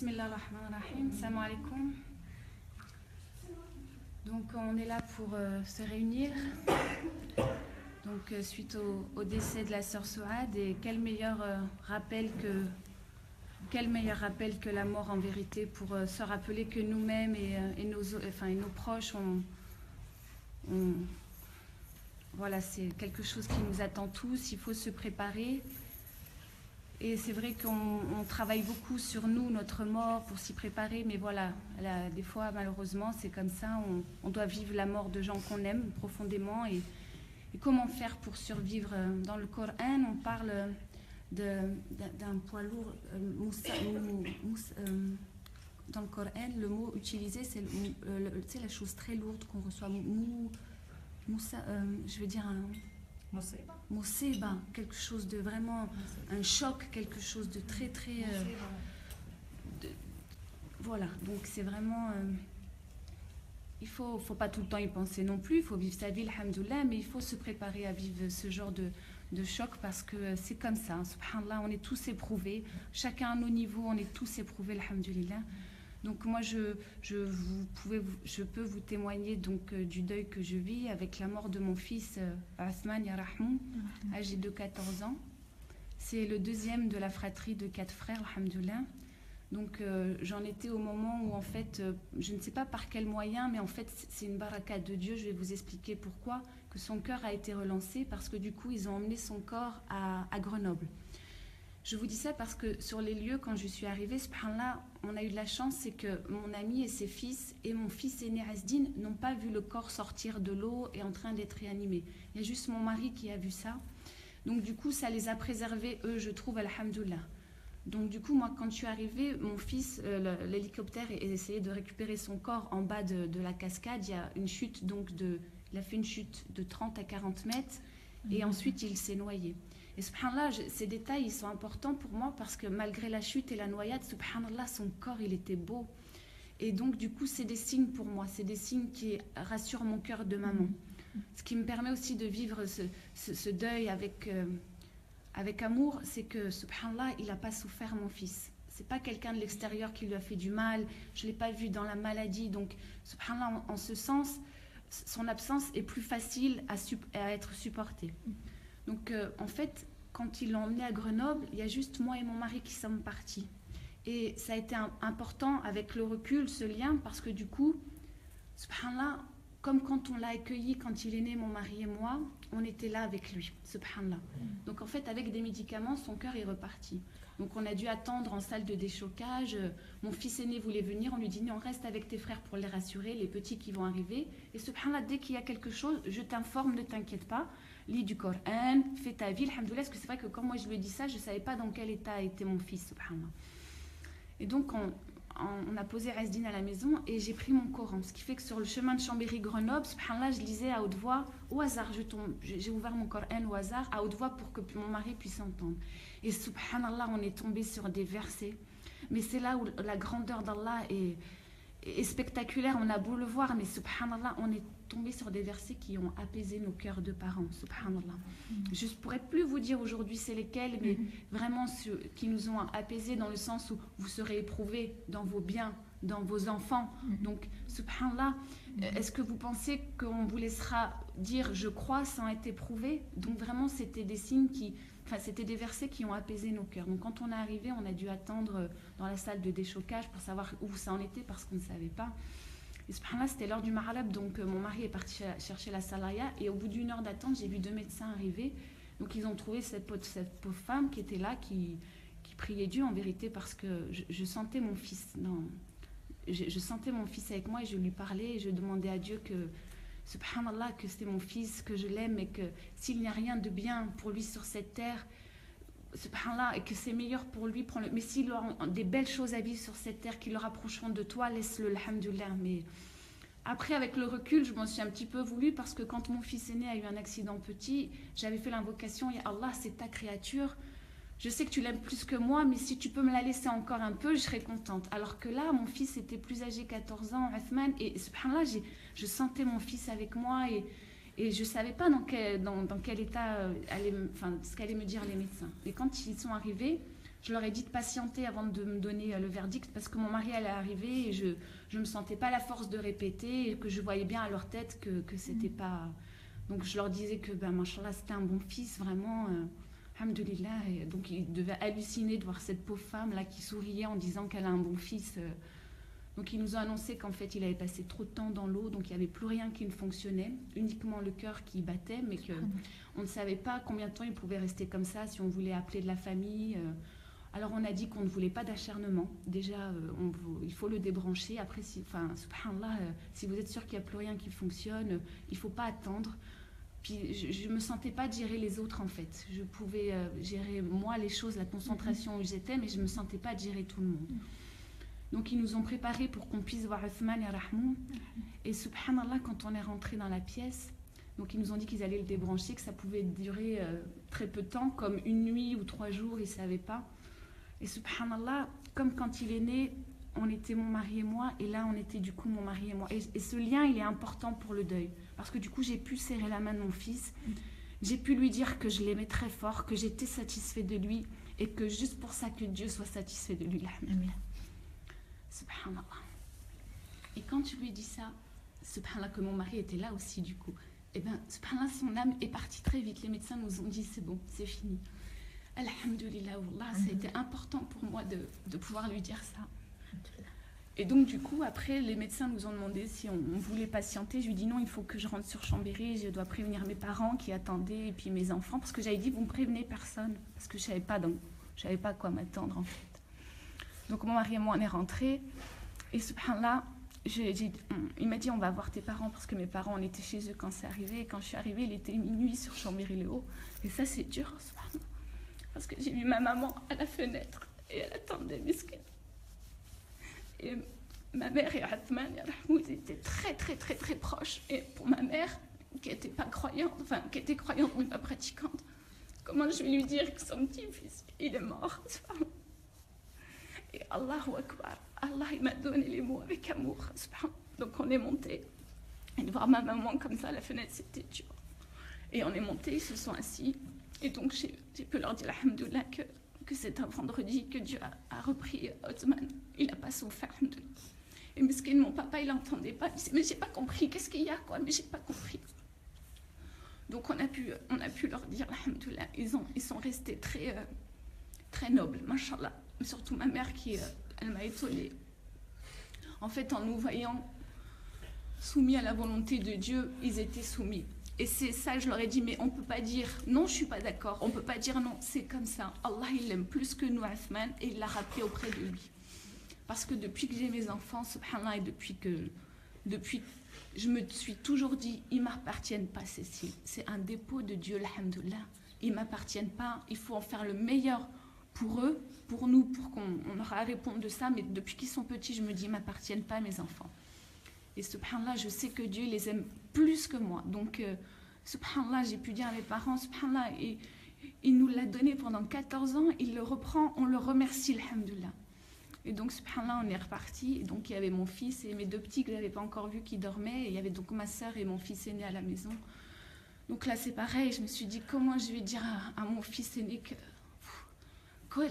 Bismillah ar-Rahman ar-Rahim, salam alaikum. Donc on est là pour se réunir. Donc suite au décès de la sœur Souad, et quel meilleur rappel que la mort en vérité pour se rappeler que nous-mêmes et nos proches, voilà, c'est quelque chose qui nous attend tous, il faut se préparer. Et c'est vrai qu'on travaille beaucoup sur nous, notre mort, pour s'y préparer, mais voilà, des fois, malheureusement, c'est comme ça, on doit vivre la mort de gens qu'on aime profondément. Et comment faire pour survivre? Dans le Coran, on parle d'un poids lourd. Dans le Coran, le mot utilisé, c'est la chose très lourde qu'on reçoit. Je veux dire Moussiba, quelque chose de vraiment, un choc, quelque chose de très très... voilà, donc c'est vraiment... il faut pas tout le temps y penser non plus, il faut vivre sa vie, alhamdoulilah, mais il faut se préparer à vivre ce genre de choc parce que c'est comme ça, hein, subhanallah, on est tous éprouvés, chacun à nos niveaux, on est tous éprouvés, alhamdoulilah. Donc moi, je peux vous témoigner donc, du deuil que je vis avec la mort de mon fils Othman Yarahmou, âgé de 14 ans. C'est le deuxième de la fratrie de 4 frères, alhamdoulilah. Donc j'en étais au moment où en fait, je ne sais pas par quel moyen, mais en fait c'est une baraka de Dieu, je vais vous expliquer pourquoi, que son cœur a été relancé parce que du coup ils ont emmené son corps à Grenoble. Je vous dis ça parce que sur les lieux, quand je suis arrivée, subhanallah, on a eu de la chance, c'est que mon ami et ses fils et mon fils aîné Asdin n'ont pas vu le corps sortir de l'eau et en train d'être réanimé. Il y a juste mon mari qui a vu ça. Donc du coup, ça les a préservés, eux, je trouve, alhamdoulilah. Donc du coup, moi, quand je suis arrivée, mon fils, l'hélicoptère a essayé de récupérer son corps en bas de la cascade. Il y a une chute, donc il a fait une chute de 30 à 40 mètres et ensuite il s'est noyé. Et subhanallah, ces détails, ils sont importants pour moi parce que malgré la chute et la noyade, subhanallah, son corps, il était beau. Et donc, du coup, c'est des signes pour moi, c'est des signes qui rassurent mon cœur de maman. Ce qui me permet aussi de vivre ce deuil avec amour, c'est que, subhanallah, il n'a pas souffert, mon fils. C'est pas quelqu'un de l'extérieur qui lui a fait du mal, je ne l'ai pas vu dans la maladie. Donc, subhanallah, en ce sens, son absence est plus facile à être supportée. Donc, en fait, quand ils l'ont emmené à Grenoble, il y a juste moi et mon mari qui sommes partis. Et ça a été important avec le recul, ce lien, parce que du coup, subhanallah, comme quand on l'a accueilli quand il est né, mon mari et moi, on était là avec lui, subhanallah. Donc, en fait, avec des médicaments, son cœur est reparti. Donc, on a dû attendre en salle de déchocage. Mon fils aîné voulait venir, on lui dit, non, reste avec tes frères pour les rassurer, les petits qui vont arriver. Et subhanallah, dès qu'il y a quelque chose, je t'informe, ne t'inquiète pas. Lis du Coran, fais ta vie, alhamdoulilah, parce que c'est vrai que quand moi je lui ai dit ça, je ne savais pas dans quel état était mon fils, subhanallah. Et donc on a posé Asdin à la maison et j'ai pris mon Coran, ce qui fait que sur le chemin de Chambéry-Grenoble, subhanallah, je lisais à haute voix, au hasard, j'ai ouvert mon Coran au hasard, à haute voix pour que mon mari puisse entendre. Et subhanallah, on est tombé sur des versets, mais c'est là où la grandeur d'Allah est spectaculaire, on a beau le voir, mais subhanallah, on est tombé sur des versets qui ont apaisé nos cœurs de parents, subhanallah. Je ne pourrais plus vous dire aujourd'hui c'est lesquels, mais vraiment ceux qui nous ont apaisés dans le sens où vous serez éprouvés dans vos biens, dans vos enfants. Donc, subhanallah, est-ce que vous pensez qu'on vous laissera dire je crois sans être éprouvé? Donc vraiment, c'était des signes c'était des versets qui ont apaisé nos cœurs. Donc quand on est arrivé, on a dû attendre dans la salle de déchocage pour savoir où ça en était parce qu'on ne savait pas. Et subhanallah, c'était l'heure du Maghrib, donc mon mari est parti chercher la salaya et au bout d'une heure d'attente, j'ai vu 2 médecins arriver. Donc ils ont trouvé cette pauvre femme qui était là, qui priait Dieu en vérité parce que je sentais mon fils. Je sentais mon fils avec moi et je lui parlais et je demandais à Dieu que subhanallah, que c'était mon fils, que je l'aime et que s'il n'y a rien de bien pour lui sur cette terre, subhanallah, et que c'est meilleur pour lui, prends-le. Mais s'il a des belles choses à vivre sur cette terre qui le rapprocheront de toi, laisse-le, alhamdoulilah. Mais après, avec le recul, je m'en suis un petit peu voulu parce que quand mon fils aîné a eu un accident petit, j'avais fait l'invocation, Ya Allah, c'est ta créature. Je sais que tu l'aimes plus que moi, mais si tu peux me la laisser encore un peu, je serais contente. Alors que là, mon fils était plus âgé, 14 ans, Othman, et subhanallah, je sentais mon fils avec moi et je ne savais pas dans quel état ce qu'allaient me dire les médecins. Et quand ils sont arrivés, Je leur ai dit de patienter avant de me donner le verdict parce que mon mari allait arriver et je ne me sentais pas la force de répéter et que je voyais bien à leur tête que c'était pas... Donc je leur disais que, machallah, c'était un bon fils, vraiment, alhamdoulilah. Et donc ils devaient halluciner de voir cette pauvre femme-là qui souriait en disant qu'elle a un bon fils. Donc ils nous ont annoncé qu'en fait il avait passé trop de temps dans l'eau, donc il n'y avait plus rien qui ne fonctionnait, uniquement le cœur qui battait, mais qu'on ne savait pas combien de temps il pouvait rester comme ça, si on voulait appeler de la famille. Alors on a dit qu'on ne voulait pas d'acharnement. Déjà, il faut le débrancher. Après, subhanallah, si vous êtes sûr qu'il n'y a plus rien qui fonctionne, il ne faut pas attendre. Puis je ne me sentais pas de gérer les autres en fait. Je pouvais gérer moi les choses, la concentration où j'étais, mais je ne me sentais pas de gérer tout le monde. Donc ils nous ont préparés pour qu'on puisse voir Othman et Rahmou. Et subhanallah, quand on est rentré dans la pièce, donc ils nous ont dit qu'ils allaient le débrancher, que ça pouvait durer très peu de temps, comme une nuit ou 3 jours, ils ne savaient pas. Et subhanallah, comme quand il est né, on était mon mari et moi, et là on était du coup mon mari et moi. Et ce lien, il est important pour le deuil. Parce que du coup, j'ai pu serrer la main de mon fils, j'ai pu lui dire que je l'aimais très fort, que j'étais satisfait de lui, et que juste pour ça que Dieu soit satisfait de lui. Subhanallah. Et quand je lui ai dit ça, subhanallah, que mon mari était là aussi du coup, et bien subhanallah, son âme est partie très vite. Les médecins nous ont dit c'est bon, c'est fini. Alhamdulillah, wallah, ça a été important pour moi de pouvoir lui dire ça. Et donc du coup, après, les médecins nous ont demandé si on voulait patienter. Je lui ai dit non, il faut que je rentre sur Chambéry, je dois prévenir mes parents qui attendaient, et puis mes enfants, parce que j'avais dit, vous ne prévenez personne, parce que je ne savais pas à quoi m'attendre en fait. Donc mon mari et moi, on est rentrés, et subhanallah, il m'a dit, on va voir tes parents, parce que mes parents, on était chez eux quand c'est arrivé, et quand je suis arrivée, il était minuit sur Chambéry-le-Haut, et ça c'est dur, subhanallah, parce que j'ai vu ma maman à la fenêtre, et elle attendait mesquine. Et ma mère et Othman et Rahmou, ils étaient très très très très proches. Et pour ma mère, qui était pas croyante, enfin qui était croyante mais pas pratiquante, comment je vais lui dire que son petit-fils, il est mort? Et Allahu Akbar, Allah il m'a donné les mots avec amour. Donc on est monté. Et de voir ma maman comme ça à la fenêtre, c'était dur. Et on est monté, ils se sont assis. Et donc j'ai pu leur dire, alhamdoulilah, que c'est un vendredi que Dieu a repris Othman. Il n'a pas souffert. Et mesquin, mon papa, il n'entendait pas. Il disait, mais j'ai pas compris, qu'est-ce qu'il y a, quoi? Mais j'ai pas compris. Donc on a pu leur dire, alhamdoulilah, ils sont restés très, très nobles, mashallah. Surtout ma mère elle m'a étonnée. En fait, en nous voyant soumis à la volonté de Dieu, ils étaient soumis. Et c'est ça, je leur ai dit, mais on ne peut pas dire non, je ne suis pas d'accord. On ne peut pas dire non, c'est comme ça. Allah, il l'aime plus que nous, Othman, et il l'a rappelé auprès de lui. Parce que depuis que j'ai mes enfants, subhanallah, et depuis je me suis toujours dit, ils ne m'appartiennent pas, Cécile. C'est un dépôt de Dieu, alhamdoulilah. Ils ne m'appartiennent pas. Il faut en faire le meilleur pour eux, pour nous, pour qu'on aura à répondre de ça. Mais depuis qu'ils sont petits, je me dis, ils ne m'appartiennent pas, mes enfants. Et subhanallah, je sais que Dieu les aime plus que moi. Donc, subhanallah, j'ai pu dire à mes parents, subhanallah, et il nous l'a donné pendant 14 ans, il le reprend, on le remercie, alhamdoulilah. Et donc, subhanallah, on est reparti. Et donc, il y avait mon fils et mes 2 petits que je n'avais pas encore vus qui dormaient. Et il y avait donc ma sœur et mon fils aîné à la maison. Donc là, c'est pareil. Je me suis dit, comment je vais dire à mon fils aîné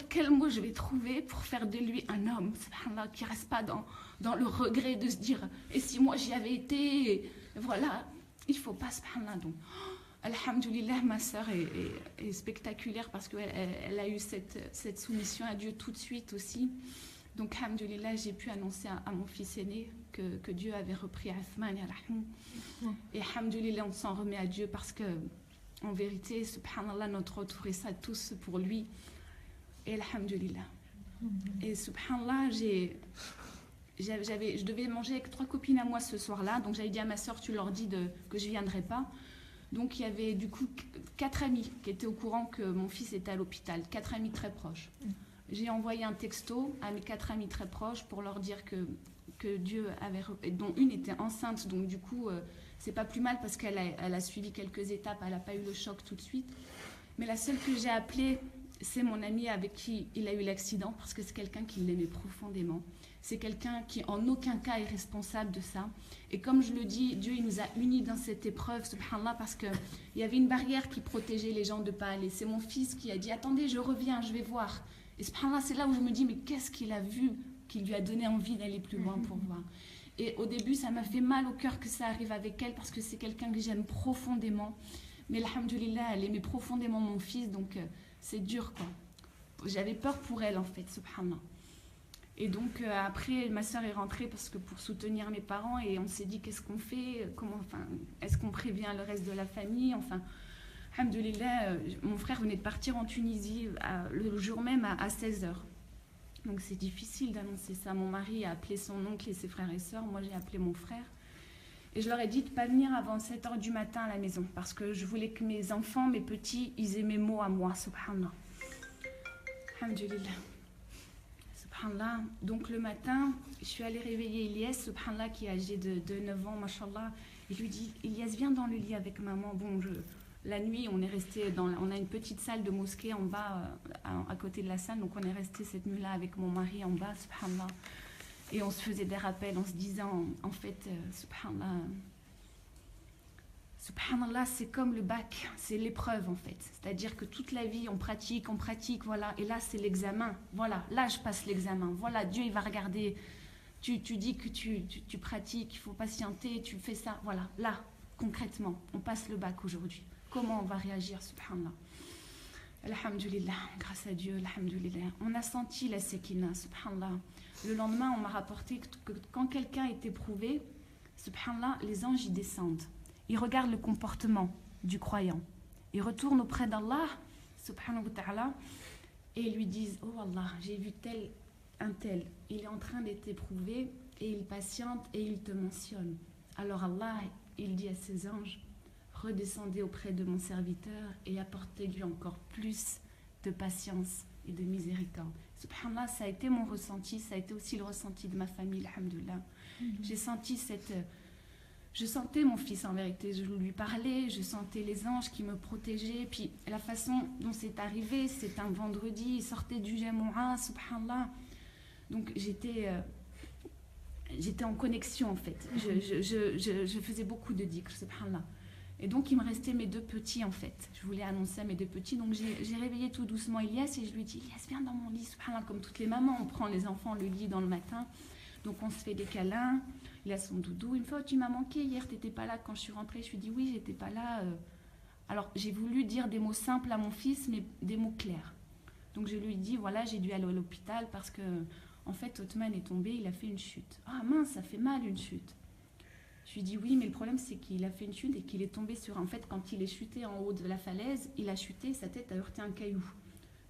quel mot je vais trouver pour faire de lui un homme, subhanallah, qui ne reste pas dans le regret de se dire, et si moi j'y avais été, et voilà, il ne faut pas, subhanallah. Donc, alhamdoulilah, ma sœur est spectaculaire parce qu'elle a eu cette soumission à Dieu tout de suite aussi. Donc, alhamdoulilah, j'ai pu annoncer à mon fils aîné que Dieu avait repris Othman et Rahmou. Et alhamdoulilah, on s'en remet à Dieu parce que, en vérité, subhanallah, notre retour est ça tous pour lui. Et alhamdoulilah. Et subhanallah, je devais manger avec 3 copines à moi ce soir-là. Donc j'avais dit à ma soeur, tu leur dis que je ne viendrai pas. Donc il y avait du coup 4 amis qui étaient au courant que mon fils était à l'hôpital. 4 amis très proches. J'ai envoyé un texto à mes 4 amis très proches pour leur dire que Dieu avait... dont une était enceinte. Donc du coup, c'est pas plus mal parce qu'elle a suivi quelques étapes. Elle n'a pas eu le choc tout de suite. Mais la seule que j'ai appelée, c'est mon ami avec qui il a eu l'accident, parce que c'est quelqu'un qui l'aimait profondément. C'est quelqu'un qui en aucun cas est responsable de ça. Et comme je le dis, Dieu il nous a unis dans cette épreuve, subhanallah, parce qu'il y avait une barrière qui protégeait les gens de ne pas aller. C'est mon fils qui a dit, attendez, je reviens, je vais voir. Et subhanallah, c'est là où je me dis, mais qu'est-ce qu'il a vu qui lui a donné envie d'aller plus loin pour voir. Et au début, ça m'a fait mal au cœur que ça arrive avec elle, parce que c'est quelqu'un que j'aime profondément. Mais alhamdoulilah, elle aimait profondément mon fils, donc c'est dur, quoi. J'avais peur pour elle, en fait, subhanallah. Et donc, après, ma soeur est rentrée parce que pour soutenir mes parents, et on s'est dit, qu'est-ce qu'on fait, est-ce qu'on prévient le reste de la famille, enfin... Alhamdoulilah, mon frère venait de partir en Tunisie le jour même à 16h. Donc c'est difficile d'annoncer ça. Mon mari a appelé son oncle et ses frères et sœurs. Moi, j'ai appelé mon frère. Et je leur ai dit de ne pas venir avant 7h du matin à la maison. Parce que je voulais que mes enfants, mes petits, ils aient mes mots à moi. Subhanallah. Alhamdoulilah. Subhanallah. Donc le matin, je suis allée réveiller Ilyes, subhanallah, qui est âgé de 9 ans, mashallah. Et je lui dis, Ilyes, viens dans le lit avec maman. Bon, la nuit, on est resté on a une petite salle de mosquée en bas, à côté de la salle, donc on est resté cette nuit-là avec mon mari en bas, subhanallah. Et on se faisait des rappels en se disant, en fait, subhanallah, c'est comme le bac, c'est l'épreuve en fait. C'est-à-dire que toute la vie, on pratique, voilà. Et là, c'est l'examen, voilà. Là, je passe l'examen, voilà. Dieu, il va regarder. Tu dis que tu pratiques, il faut patienter, tu fais ça, voilà. Là, concrètement, on passe le bac aujourd'hui. Comment on va réagir, subhanallah. Alhamdulillah, grâce à Dieu, alhamdulillah. On a senti la sekina, subhanallah. Le lendemain, on m'a rapporté que quand quelqu'un est éprouvé, subhanallah, les anges y descendent. Ils regardent le comportement du croyant. Ils retournent auprès d'Allah, subhanahu wa ta'ala, et ils lui disent, oh Allah, j'ai vu un tel, il est en train d'être éprouvé, et il patiente, et il te mentionne. Alors Allah, il dit à ses anges, redescendez auprès de mon serviteur et apportez-lui encore plus de patience et de miséricorde. Subhanallah, ça a été mon ressenti, ça a été aussi le ressenti de ma famille, alhamdoulilah. J'ai senti je sentais mon fils en vérité, je lui parlais, je sentais les anges qui me protégeaient, puis la façon dont c'est arrivé, c'est un vendredi, il sortait du Jamoura, subhanallah. Donc j'étais en connexion en fait, je faisais beaucoup de dhikr, subhanallah. Et donc, il me restait mes deux petits, en fait. Je voulais annoncer à mes deux petits. Donc, j'ai réveillé tout doucement Ilyes et je lui ai dit, Ilyes, viens dans mon lit. Subhanallah, comme toutes les mamans, on prend les enfants le lit dans le matin. Donc, on se fait des câlins. Il a son doudou. Il me fait, oh, tu m'as manqué hier, tu n'étais pas là quand je suis rentrée. Je lui ai dit, oui, j'étais pas là. Alors, j'ai voulu dire des mots simples à mon fils, mais des mots clairs. Donc, je lui ai dit, voilà, j'ai dû aller à l'hôpital parce que, en fait, Othman est tombé, il a fait une chute. Ah, mince, ça fait mal une chute. Je lui dis oui, mais le problème c'est qu'il a fait une chute et qu'il est tombé sur... En fait, quand il est chuté en haut de la falaise, il a chuté, sa tête a heurté un caillou.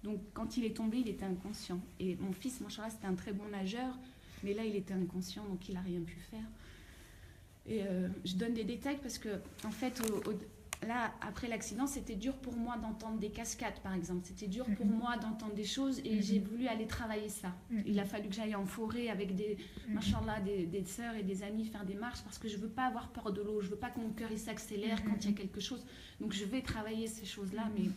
Donc, quand il est tombé, il était inconscient. Et mon fils, machallah, c'était un très bon nageur, mais là, il était inconscient, donc il n'a rien pu faire. Et je donne des détails parce que, en fait, là, après l'accident, c'était dur pour moi d'entendre des cascades, par exemple. C'était dur pour moi d'entendre des choses et j'ai voulu aller travailler ça. Il a fallu que j'aille en forêt avec machallah, des sœurs et des amis faire des marches parce que je ne veux pas avoir peur de l'eau. Je ne veux pas que mon cœur il s'accélère quand il y a quelque chose. Donc, je vais travailler ces choses-là. Mais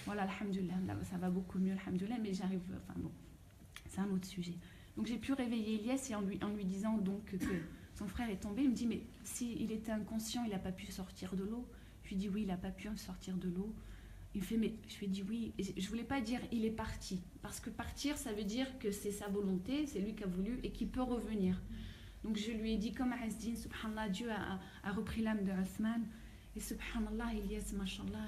voilà, alhamdoulilah, là, ça va beaucoup mieux, alhamdoulilah. Mais j'arrive... Enfin bon, c'est un autre sujet. Donc, j'ai pu réveiller Ilyes et en lui disant donc que son frère est tombé. Il me dit, mais s'il était inconscient, il n'a pas pu sortir de l'eau. Je lui dis oui, il n'a pas pu sortir de l'eau. Il me fait, mais je lui ai dit oui. Et je ne voulais pas dire il est parti. Parce que partir, ça veut dire que c'est sa volonté, c'est lui qui a voulu et qu'il peut revenir. Donc je lui ai dit, comme Azdin, subhanallah, Dieu a repris l'âme de Othman. Et subhanallah, Ilyes, mashallah,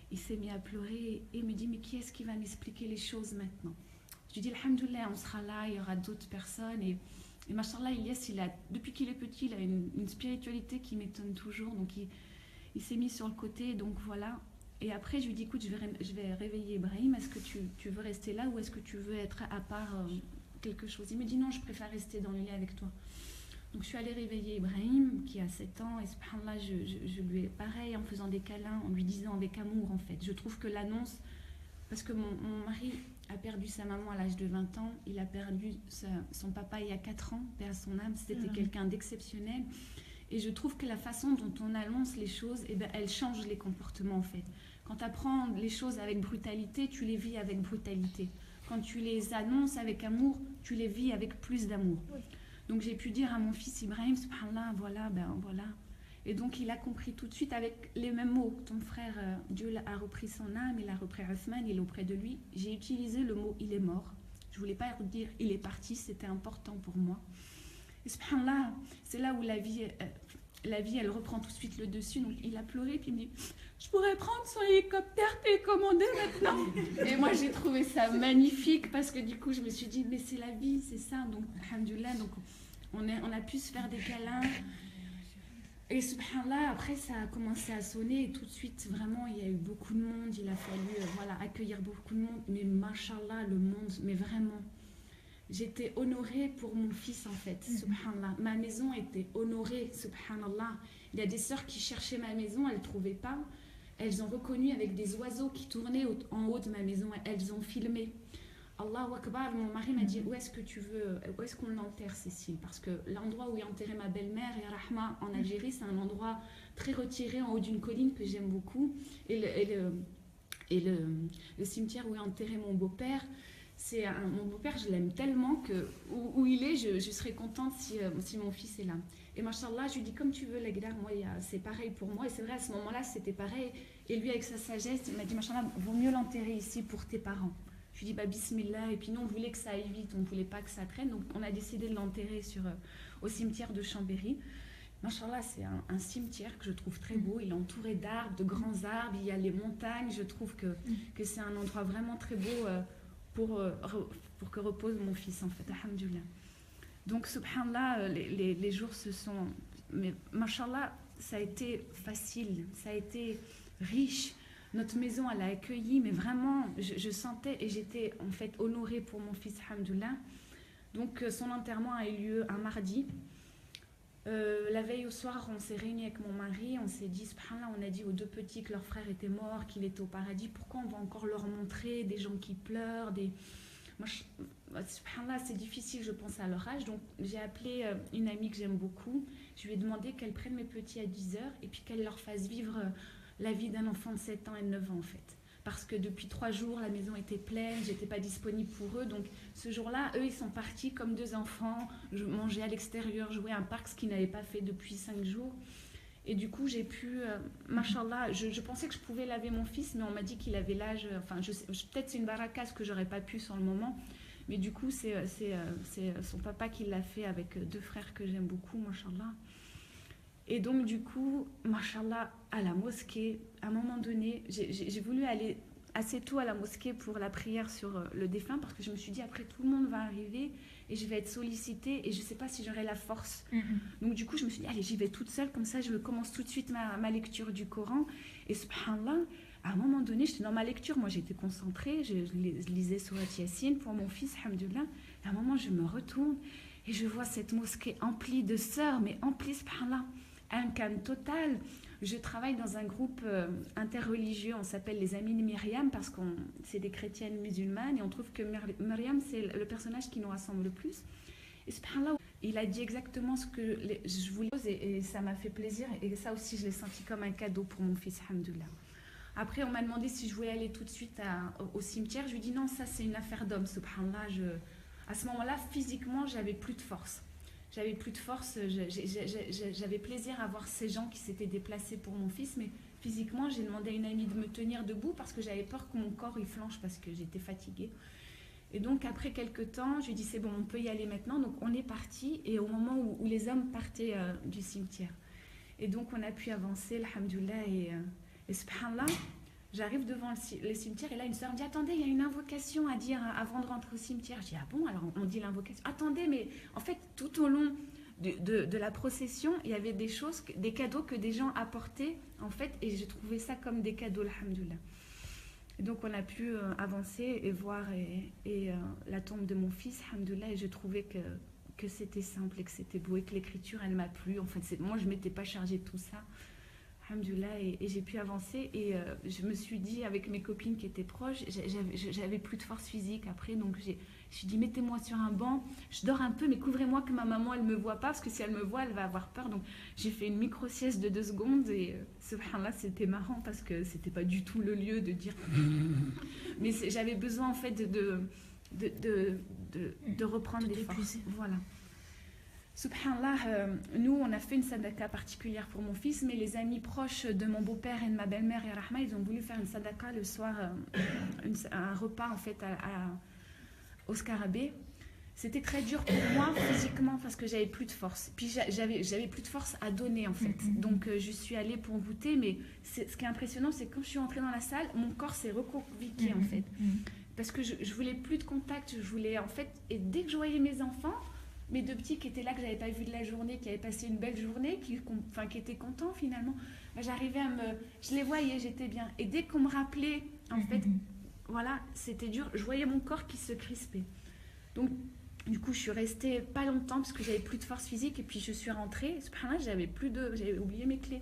il s'est mis à pleurer. Et il me dit, mais qui est-ce qui va m'expliquer les choses maintenant? Je lui dis, alhamdoulilah, on sera là, il y aura d'autres personnes. Et mashallah, Ilyes, depuis qu'il est petit, il a une spiritualité qui m'étonne toujours. Donc il s'est mis sur le côté, donc voilà. Et après, je lui dis, écoute, je vais réveiller Ibrahim. Est-ce que tu veux rester là ou est-ce que tu veux être à part quelque chose? Il me dit, non, je préfère rester dans le lit avec toi. Donc, je suis allée réveiller Ibrahim, qui a 7 ans. Et subhanallah, je lui ai pareil, en faisant des câlins, en lui disant avec amour, en fait. Je trouve que l'annonce... Parce que mon mari a perdu sa maman à l'âge de 20 ans. Il a perdu son papa il y a 4 ans, père son âme. C'était quelqu'un d'exceptionnel. Et je trouve que la façon dont on annonce les choses, eh ben, elle change les comportements en fait. Quand tu apprends les choses avec brutalité, tu les vis avec brutalité. Quand tu les annonces avec amour, tu les vis avec plus d'amour. Oui. Donc j'ai pu dire à mon fils Ibrahim, subhanallah, voilà, ben voilà. Et donc il a compris tout de suite avec les mêmes mots. Ton frère, Dieu a repris son âme, il a repris Othman, il est auprès de lui. J'ai utilisé le mot il est mort. Je voulais pas dire il est parti, c'était important pour moi. Et subhanallah, c'est là où la vie elle reprend tout de suite le dessus. Donc il a pleuré, puis il me dit je pourrais prendre son hélicoptère télécommandé maintenant. Et moi j'ai trouvé ça magnifique parce que du coup je me suis dit mais c'est la vie, c'est ça. Donc alhamdoulilah, donc on a pu se faire des câlins. Et subhanallah, après ça a commencé à sonner et tout de suite vraiment il y a eu beaucoup de monde, il a fallu voilà, accueillir beaucoup de monde, mais mashallah le monde, mais vraiment j'étais honorée pour mon fils en fait, subhanallah, ma maison était honorée, subhanallah. Il y a des sœurs qui cherchaient ma maison, elles ne trouvaient pas, elles ont reconnu avec des oiseaux qui tournaient en haut de ma maison, elles ont filmé. Allahu Akbar, mon mari m'a dit où est-ce que tu veux, où est-ce qu'on l'enterre Cécile, parce que l'endroit où est enterrée ma belle-mère, Ya Rahma, en Algérie, c'est un endroit très retiré en haut d'une colline que j'aime beaucoup, et le cimetière où est enterré mon beau-père, mon beau-père, je l'aime tellement que où il est, je serais contente si mon fils est là. Et machallah, je lui dis comme tu veux, Legdar, moi c'est pareil pour moi, et c'est vrai à ce moment-là c'était pareil, et lui avec sa sagesse, il m'a dit machallah, vaut mieux l'enterrer ici pour tes parents. Je lui dis bah bismillah, et puis nous on voulait que ça aille vite, on ne voulait pas que ça traîne, donc on a décidé de l'enterrer au cimetière de Chambéry. Machallah, c'est un cimetière que je trouve très beau, il est entouré d'arbres, de grands arbres, il y a les montagnes, je trouve que c'est un endroit vraiment très beau pour que repose mon fils en fait, alhamdoulilah. Donc subhanallah, les jours se sont, mais machallah, ça a été facile, ça a été riche. Notre maison, elle a accueilli, mais vraiment, je sentais et j'étais en fait honorée pour mon fils, alhamdoulilah. Donc son enterrement a eu lieu un mardi. La veille au soir, on s'est réunis avec mon mari, on s'est dit, subhanallah, on a dit aux deux petits que leur frère était mort, qu'il était au paradis, pourquoi on va encore leur montrer des gens qui pleurent, Moi, subhanallah, c'est difficile, je pense, à leur âge, donc j'ai appelé une amie que j'aime beaucoup, je lui ai demandé qu'elle prenne mes petits à 10h et puis qu'elle leur fasse vivre la vie d'un enfant de 7 ans et de 9 ans, en fait. Parce que depuis 3 jours, la maison était pleine, j'étais pas disponible pour eux. Donc ce jour-là, eux, ils sont partis comme 2 enfants, manger à l'extérieur, jouer à un parc, ce qu'ils n'avaient pas fait depuis 5 jours. Et du coup, j'ai pu, machallah, je pensais que je pouvais laver mon fils, mais on m'a dit qu'il avait l'âge, enfin, peut-être c'est une baraka, ce que j'aurais pas pu sur le moment. Mais du coup, c'est son papa qui l'a fait avec 2 frères que j'aime beaucoup, machallah. Et donc, du coup, machallah, à la mosquée, à un moment donné, j'ai voulu aller assez tôt à la mosquée pour la prière sur le défunt, parce que je me suis dit, après, tout le monde va arriver et je vais être sollicitée et je ne sais pas si j'aurai la force. Donc, du coup, je me suis dit, allez, j'y vais toute seule, comme ça, je commence tout de suite ma lecture du Coran. Et subhanallah, à un moment donné, j'étais dans ma lecture, moi, j'étais concentrée, je lisais Surat Yassine pour mon fils, alhamdoulilah. Et à un moment, je me retourne et je vois cette mosquée emplie de sœurs, mais emplie, subhanallah, un calme total. Je travaille dans un groupe interreligieux, on s'appelle les Amis de Myriam parce que c'est des chrétiennes musulmanes et on trouve que Myriam c'est le personnage qui nous rassemble le plus. Et subhanallah, il a dit exactement ce que je voulais et ça m'a fait plaisir et ça aussi je l'ai senti comme un cadeau pour mon fils, alhamdoulilah. Après on m'a demandé si je voulais aller tout de suite au cimetière, je lui ai dit non, ça c'est une affaire d'homme, subhanallah. À ce moment-là, physiquement, j'avais plus de force. J'avais plus de force, j'avais plaisir à voir ces gens qui s'étaient déplacés pour mon fils, mais physiquement, j'ai demandé à une amie de me tenir debout parce que j'avais peur que mon corps il flanche parce que j'étais fatiguée. Et donc, après quelques temps, je lui ai dit, c'est bon, on peut y aller maintenant. Donc, on est parti et au moment où les hommes partaient du cimetière. Et donc, on a pu avancer, alhamdoulilah, et subhanallah, j'arrive devant le cimetière et là, une sœur me dit, attendez, il y a une invocation à dire avant de rentrer au cimetière. Je dis, ah bon, alors on dit l'invocation. Attendez, mais en fait, tout au long de la procession, il y avait des choses, des cadeaux que des gens apportaient, en fait, et j'ai trouvé ça comme des cadeaux, alhamdoulilah. Et donc, on a pu avancer et voir la tombe de mon fils, alhamdoulilah, et je trouvais que c'était simple et que c'était beau et que l'écriture, elle m'a plu. En fait, moi, je ne m'étais pas chargée de tout ça. Alhamdoulilah, et j'ai pu avancer et je me suis dit avec mes copines qui étaient proches, j'avais plus de force physique après, donc je me suis dit mettez-moi sur un banc, je dors un peu mais couvrez-moi que ma maman elle me voit pas parce que si elle me voit elle va avoir peur, donc j'ai fait une micro sieste de 2 secondes et subhanallah c'était marrant parce que c'était pas du tout le lieu de dire mais j'avais besoin en fait de reprendre des forces, voilà. Subhanallah, nous, on a fait une sadaqa particulière pour mon fils, mais les amis proches de mon beau-père et de ma belle-mère, et Rahma, ils ont voulu faire une sadaqa le soir, un repas en fait au scarabée. C'était très dur pour moi physiquement parce que j'avais plus de force. Puis j'avais plus de force à donner en fait. Donc je suis allée pour goûter, mais ce qui est impressionnant, c'est que quand je suis entrée dans la salle, mon corps s'est recroquevillé en fait. Parce que je voulais plus de contact, je voulais en fait, et dès que je voyais mes enfants, mes deux petits qui étaient là, que j'avais pas vu de la journée, qui avaient passé une belle journée, qui étaient contents finalement, j'arrivais je les voyais, j'étais bien. Et dès qu'on me rappelait, en fait, voilà, c'était dur, je voyais mon corps qui se crispait. Donc, du coup, je suis restée pas longtemps parce que j'avais plus de force physique, et puis je suis rentrée, subhanallah, j'avais oublié mes clés.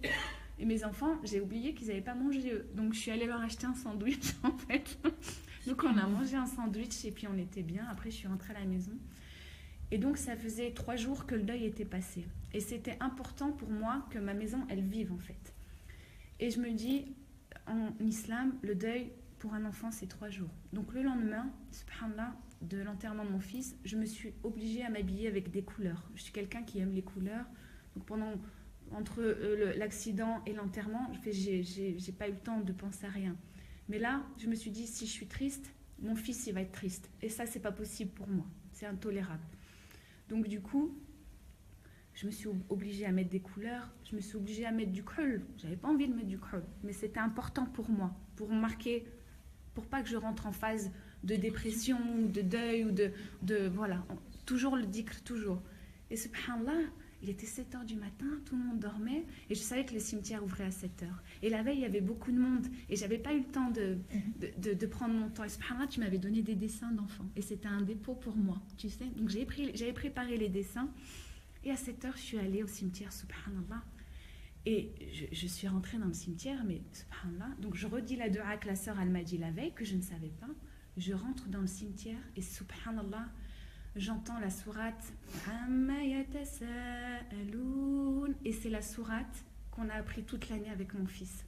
Et mes enfants, j'ai oublié qu'ils n'avaient pas mangé eux. Donc, je suis allée leur acheter un sandwich, en fait. Donc, on a mangé un sandwich, et puis on était bien. Après, je suis rentrée à la maison. Et donc, ça faisait 3 jours que le deuil était passé. Et c'était important pour moi que ma maison, elle vive, en fait. Et je me dis, en islam, le deuil, pour un enfant, c'est 3 jours. Donc, le lendemain, subhanallah, de l'enterrement de mon fils, je me suis obligée à m'habiller avec des couleurs. Je suis quelqu'un qui aime les couleurs. Donc, entre l'accident et l'enterrement, j'ai pas eu le temps de penser à rien. Mais là, je me suis dit, si je suis triste, mon fils, il va être triste. Et ça, c'est pas possible pour moi. C'est intolérable. Donc du coup, je me suis obligée à mettre des couleurs, je me suis obligée à mettre du khul. J'avais pas envie de mettre du khul, mais c'était important pour moi, pour marquer, pour pas que je rentre en phase de dépression, ou de deuil, ou de voilà, toujours le dhikr, toujours. Et subhanallah, il était 7h du matin, tout le monde dormait, et je savais que le cimetière ouvrait à 7h. Et la veille, il y avait beaucoup de monde, et j'avais pas eu le temps de prendre mon temps. Et subhanallah, tu m'avais donné des dessins d'enfants, et c'était un dépôt pour moi, tu sais. Donc j'avais préparé les dessins, et à 7h, je suis allée au cimetière, subhanallah. Et je suis rentrée dans le cimetière, mais subhanallah, donc je redis la dua que la sœur, elle m'a dit la veille, que je ne savais pas. Je rentre dans le cimetière, et subhanallah, j'entends la sourate et c'est la sourate qu'on a appris toute l'année avec mon fils.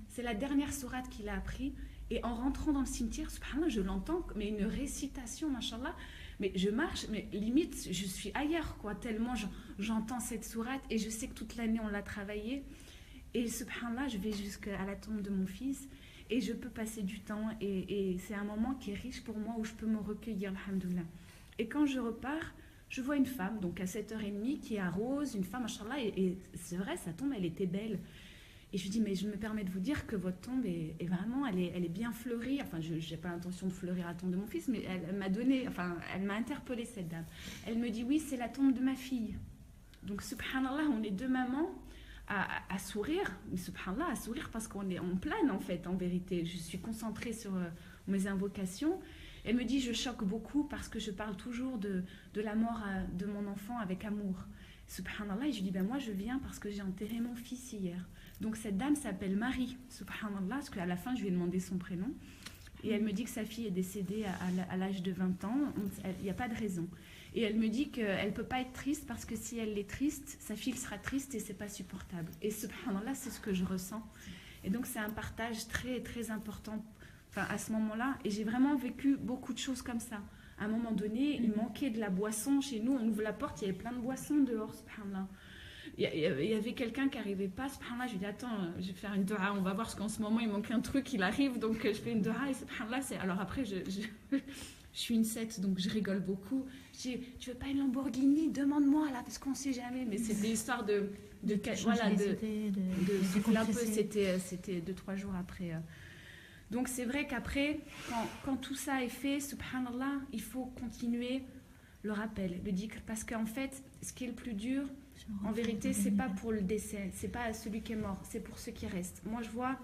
C'est la dernière sourate qu'il a appris, et en rentrant dans le cimetière, subhanallah, je l'entends, mais une récitation, machallah, mais je marche, mais limite je suis ailleurs quoi, tellement j'entends cette sourate, et je sais que toute l'année on l'a travaillée, et subhanallah, je vais jusqu'à la tombe de mon fils, et je peux passer du temps, et c'est un moment qui est riche pour moi, où je peux me recueillir, alhamdoulilah. Et quand je repars, je vois une femme, donc à 7h30, qui est à Rose, une femme, machallah, et c'est vrai, sa tombe, elle était belle. Et je lui dis, mais je me permets de vous dire que votre tombe est vraiment, elle est bien fleurie. Enfin, je n'ai pas l'intention de fleurir la tombe de mon fils, mais elle m'a interpellée, cette dame. Elle me dit, oui, c'est la tombe de ma fille. Donc, subhanallah, on est deux mamans à sourire. Mais subhanallah, à sourire parce qu'on plane, en fait, en vérité. Je suis concentrée sur mes invocations. Elle me dit, je choque beaucoup parce que je parle toujours de la mort de mon enfant avec amour. Subhanallah, et je lui dis, ben moi je viens parce que j'ai enterré mon fils hier. Donc cette dame s'appelle Marie, subhanallah, parce qu'à la fin je lui ai demandé son prénom. Et elle me dit que sa fille est décédée à l'âge de 20 ans, il n'y a pas de raison. Et elle me dit qu'elle ne peut pas être triste parce que si elle est triste, sa fille sera triste et c'est pas supportable. Et subhanallah, c'est ce que je ressens. Et donc c'est un partage très très important. Enfin, à ce moment-là, et j'ai vraiment vécu beaucoup de choses comme ça. À un moment donné, il manquait de la boisson chez nous, on ouvre la porte, il y avait plein de boissons dehors, subhanallah. Il y avait quelqu'un qui n'arrivait pas, subhanallah, je lui ai dit, attends, je vais faire une dua, on va voir, parce qu'en ce moment, il manque un truc, il arrive, donc je fais une dua, et subhanallah, alors après, je suis une sète, donc je rigole beaucoup. Je dis, tu veux pas une Lamborghini? Demande-moi, là, parce qu'on ne sait jamais, mais c'était l'histoire de souffler un peu, c'était 2-3 jours après... Donc c'est vrai qu'après, quand tout ça est fait, subhanallah, il faut continuer le rappel, le dhikr, parce qu'en fait, ce qui est le plus dur, en vérité, c'est pas pour le décès, c'est pas celui qui est mort, c'est pour ceux qui restent. Moi, je vois,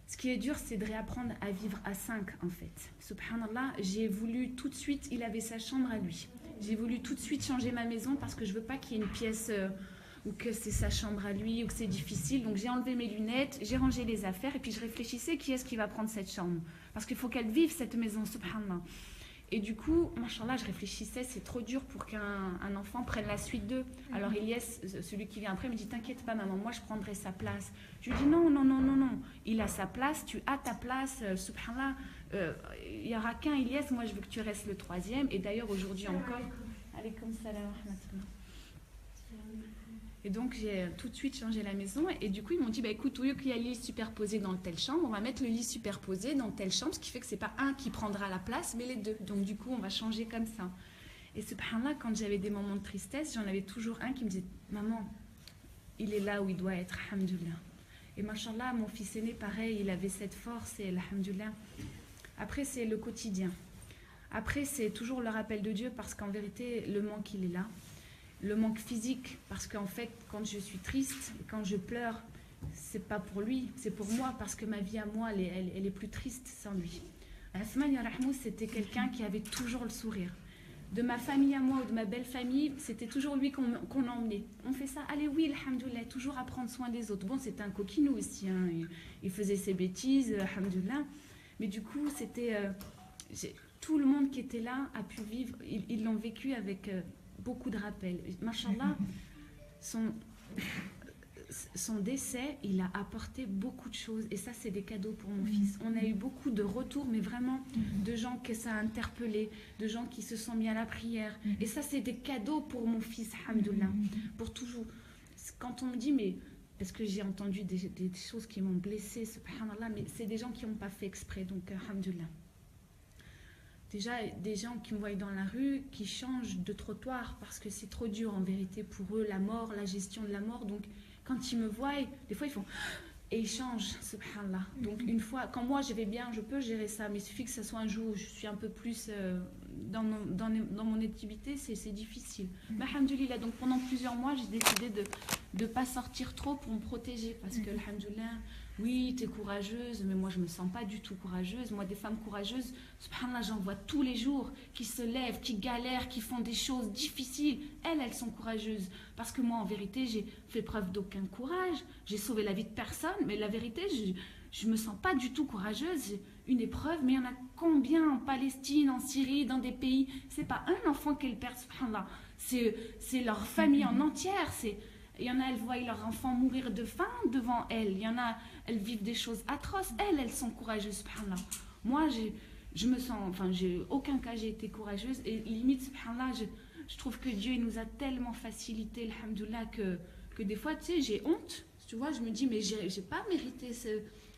ce qui est dur, c'est de réapprendre à vivre à 5, en fait. Subhanallah, j'ai voulu tout de suite, il avait sa chambre à lui. J'ai voulu tout de suite changer ma maison parce que je veux pas qu'il y ait une pièce... ou que c'est sa chambre à lui, ou que c'est difficile. Donc j'ai enlevé mes lunettes, j'ai rangé les affaires, et puis je réfléchissais qui est-ce qui va prendre cette chambre. Parce qu'il faut qu'elle vive cette maison, subhanallah. Et du coup, machallah, je réfléchissais, c'est trop dur pour qu'un enfant prenne la suite d'eux. Alors Ilyes, celui qui vient après, me dit, t'inquiète pas maman, moi je prendrai sa place. Je lui dis, non, il a sa place, tu as ta place, subhanallah, il n'y aura qu'un Ilyes, moi je veux que tu restes le 3e. Et d'ailleurs aujourd'hui encore, alaykoum salam wa rahmatullah. Et donc j'ai tout de suite changé la maison et du coup ils m'ont dit bah écoute, au lieu qu'il y ait le lit superposé dans telle chambre, on va mettre le lit superposé dans telle chambre, ce qui fait que c'est pas un qui prendra la place mais les deux. Donc du coup on va changer comme ça. Et subhanallah, quand j'avais des moments de tristesse, j'en avais toujours un qui me disait maman, il est là où il doit être, alhamdoulilah. Et machallah, mon fils aîné pareil, il avait cette force et alhamdoulilah. Après c'est le quotidien. Après c'est toujours le rappel de Dieu parce qu'en vérité le manque il est là. Le manque physique, parce qu'en fait, quand je suis triste, quand je pleure, c'est pas pour lui, c'est pour moi, parce que ma vie à moi, elle est plus triste sans lui. Asman Yarahmou, c'était quelqu'un qui avait toujours le sourire. De ma famille à moi ou de ma belle famille, c'était toujours lui qu'on emmenait. On fait ça, allez oui, alhamdoulilah, toujours à prendre soin des autres. Bon, c'était un coquinou aussi, hein, il faisait ses bêtises, alhamdoulilah. Mais du coup, c'était... tout le monde qui était là a pu vivre, ils l'ont vécu avec... beaucoup de rappels. Machallah, son décès, il a apporté beaucoup de choses. Et ça, c'est des cadeaux pour mon fils. On a eu beaucoup de retours, mais vraiment de gens que ça a interpellé, de gens qui se sont mis à la prière. Et ça, c'est des cadeaux pour mon fils, alhamdoulilah. Pour toujours. Quand on me dit, mais... Parce que j'ai entendu des choses qui m'ont blessée, subhanallah, mais c'est des gens qui n'ont pas fait exprès. Donc, alhamdoulilah. Déjà, des gens qui me voient dans la rue, qui changent de trottoir parce que c'est trop dur en vérité pour eux, la mort, la gestion de la mort. Donc, quand ils me voient, des fois ils font... Et ils changent, subhanallah. Donc, une fois, quand moi je vais bien, je peux gérer ça. Mais il suffit que ce soit un jour où je suis un peu plus dans mon activité, c'est difficile. Mais alhamdoulilah, donc pendant plusieurs mois, j'ai décidé de ne pas sortir trop pour me protéger. Parce que, alhamdoulilah, oui, tu es courageuse, mais moi je me sens pas du tout courageuse. Moi, des femmes courageuses, subhanallah, j'en vois tous les jours, qui se lèvent, qui galèrent, qui font des choses difficiles. Elles sont courageuses. Parce que moi, en vérité, j'ai fait preuve d'aucun courage. J'ai sauvé la vie de personne, mais la vérité, je me sens pas du tout courageuse. J'ai une épreuve, mais il y en a combien en Palestine, en Syrie, dans des pays. C'est pas un enfant qu'elles perdent, subhanallah. C'est leur famille en entière. Il y en a, elles voient leur enfant mourir de faim devant elles. Il y en a, elles vivent des choses atroces. Elles sont courageuses, subhanallah. Moi, je me sens, enfin, aucun cas j'ai été courageuse. Et limite, subhanallah, je trouve que Dieu il nous a tellement facilité, alhamdoulilah, que des fois, tu sais, j'ai honte. Tu vois, je me dis, mais j'ai pas mérité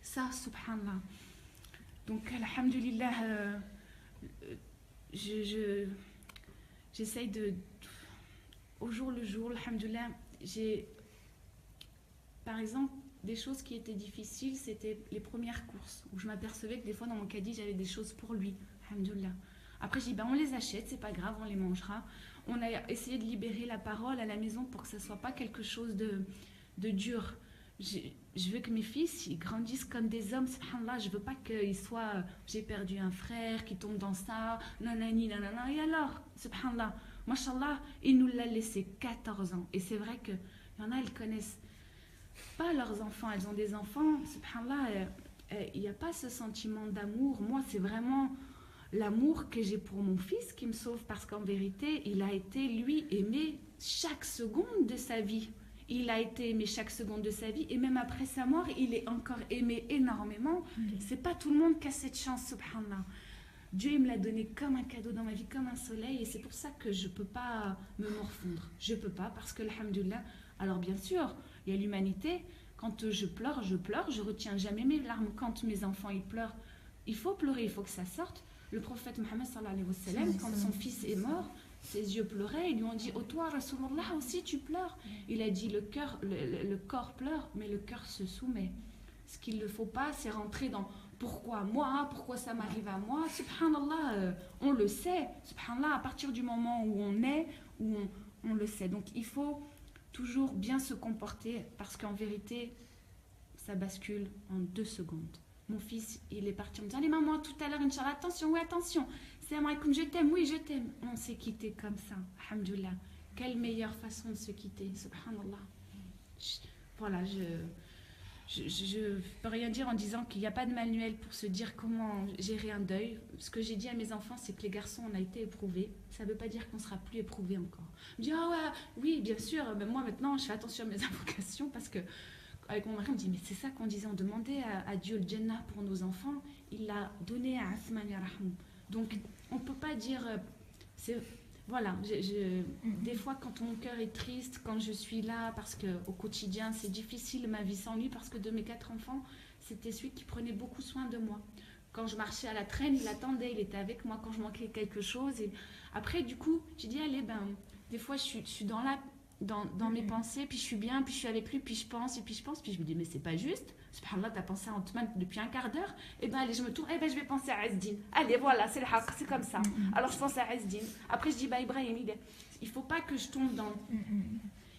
ça, subhanallah. Donc, alhamdoulilah, j'essaye au jour le jour, alhamdoulilah, par exemple, des choses qui étaient difficiles, c'était les premières courses, où je m'apercevais que des fois dans mon caddie, j'avais des choses pour lui, alhamdoulilah. Après, je dis, ben, on les achète, c'est pas grave, on les mangera. On a essayé de libérer la parole à la maison pour que ça soit pas quelque chose de dur. Je veux que mes fils, ils grandissent comme des hommes, subhanallah, je veux pas qu'ils soient, j'ai perdu un frère qui tombe dans ça, nanani, nanana, et alors, subhanallah, mashallah, il nous l'a laissé 14 ans. Et c'est vrai qu'il y en a, elles connaissent pas leurs enfants, elles ont des enfants, subhanallah, il n'y a pas ce sentiment d'amour. Moi, c'est vraiment l'amour que j'ai pour mon fils qui me sauve, parce qu'en vérité, il a été, lui, aimé chaque seconde de sa vie. Il a été aimé chaque seconde de sa vie, et même après sa mort, il est encore aimé énormément. C'est pas tout le monde qui a cette chance, subhanallah. Dieu il me l'a donné comme un cadeau dans ma vie, comme un soleil, et c'est pour ça que je peux pas me morfondre. Je peux pas, parce que alhamdoulilah, alors bien sûr, il y a l'humanité. Quand je pleure, je retiens jamais mes larmes. Quand mes enfants ils pleurent, il faut pleurer, il faut que ça sorte. Le prophète Mohammed sallallahu alayhi wa sallam, quand son fils est mort, ses yeux pleuraient, ils lui ont dit « Oh toi, Rasulullah, aussi tu pleures ?» Il a dit le corps pleure, mais le cœur se soumet. Ce qu'il ne faut pas, c'est rentrer dans « Pourquoi moi ? Pourquoi ça m'arrive à moi ?» Subhanallah, on le sait. Subhanallah, à partir du moment où on est, où on le sait. Donc il faut toujours bien se comporter, parce qu'en vérité, ça bascule en 2 secondes. Mon fils, il est parti en me disant « Allez maman, tout à l'heure, Inch'Allah, attention, oui, attention. Salam alaikum, je t'aime, oui, je t'aime. » On s'est quitté comme ça, alhamdoulilah. Quelle meilleure façon de se quitter, subhanallah. Voilà, je peux rien dire en disant qu'il n'y a pas de manuel pour se dire comment gérer un deuil. Ce que j'ai dit à mes enfants, c'est que les garçons, on a été éprouvés. Ça ne veut pas dire qu'on ne sera plus éprouvés encore. Je me dis « Ah ouais, oui, bien sûr. Mais moi, maintenant, je fais attention à mes invocations, parce que avec mon mari, on me dit, mais c'est ça qu'on disait, on demandait à Dieu le Jannah pour nos enfants, il l'a donné à Asman Yarahmou. Donc, on ne peut pas dire, voilà, des fois quand mon cœur est triste, quand je suis là, parce qu'au quotidien c'est difficile ma vie sans lui, parce que de mes 4 enfants, c'était celui qui prenait beaucoup soin de moi. Quand je marchais à la traîne, il attendait, il était avec moi quand je manquais quelque chose. Et après, du coup, j'ai dit, allez, ben, des fois je suis dans mes pensées, puis je suis bien, puis je suis avec lui, puis je pense, et puis je pense, puis je me dis, mais c'est pas juste. Subhanallah, t'as pensé à Antoine depuis un quart d'heure. Et ben allez, je me tourne, et ben je vais penser à Azdin. Allez, voilà, c'est le haq, c'est comme ça. Alors je pense à Azdin. Après je dis, bah Ibrahim, il faut pas que je tombe dans.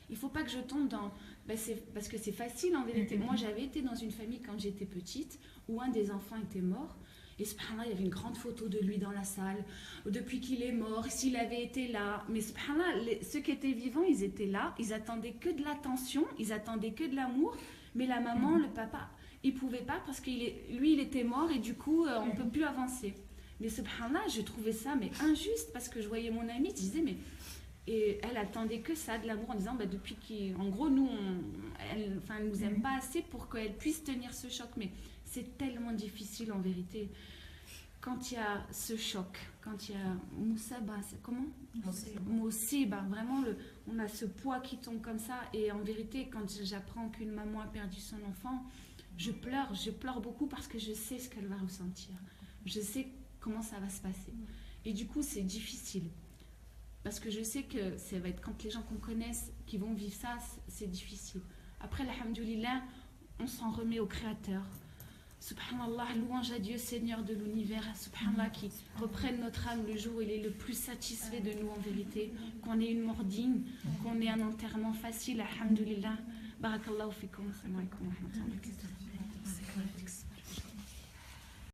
Il faut pas que je tombe dans. Ben, parce que c'est facile en vérité. Moi j'avais été dans une famille quand j'étais petite où un des enfants était mort. Et subhanallah, il y avait une grande photo de lui dans la salle. Depuis qu'il est mort, s'il avait été là. Mais subhanallah, ceux qui étaient vivants, ils étaient là. Ils attendaient que de l'attention, ils attendaient que de l'amour. Mais la maman, le papa, ils ne pouvaient pas parce que lui, il était mort et du coup, on ne peut plus avancer. Mais subhanallah, je trouvais ça mais injuste parce que je voyais mon amie, je disais, mais... Et elle attendait que ça, de l'amour, en disant, bah, depuis qu'en gros, nous, elle ne nous aime pas assez pour qu'elle puisse tenir ce choc. Mais c'est tellement difficile en vérité. Quand il y a ce choc, quand il y a Moussaba, c'est comment Moussiba, vraiment, on a ce poids qui tombe comme ça. Et en vérité, quand j'apprends qu'une maman a perdu son enfant, je pleure beaucoup parce que je sais ce qu'elle va ressentir. Je sais comment ça va se passer. Et du coup, c'est difficile. Parce que je sais que ça va être quand les gens qu'on connaisse qui vont vivre ça, c'est difficile. Après, alhamdoulilah, on s'en remet au Créateur. Subhanallah, louange à Dieu, Seigneur de l'univers, subhanallah, qui reprenne notre âme le jour où il est le plus satisfait de nous en vérité, qu'on ait une mort digne, qu'on ait un enterrement facile, alhamdoulilah. Barakallahu fikum, assalamu alaikum wa rahmatullahi wa barakatuh.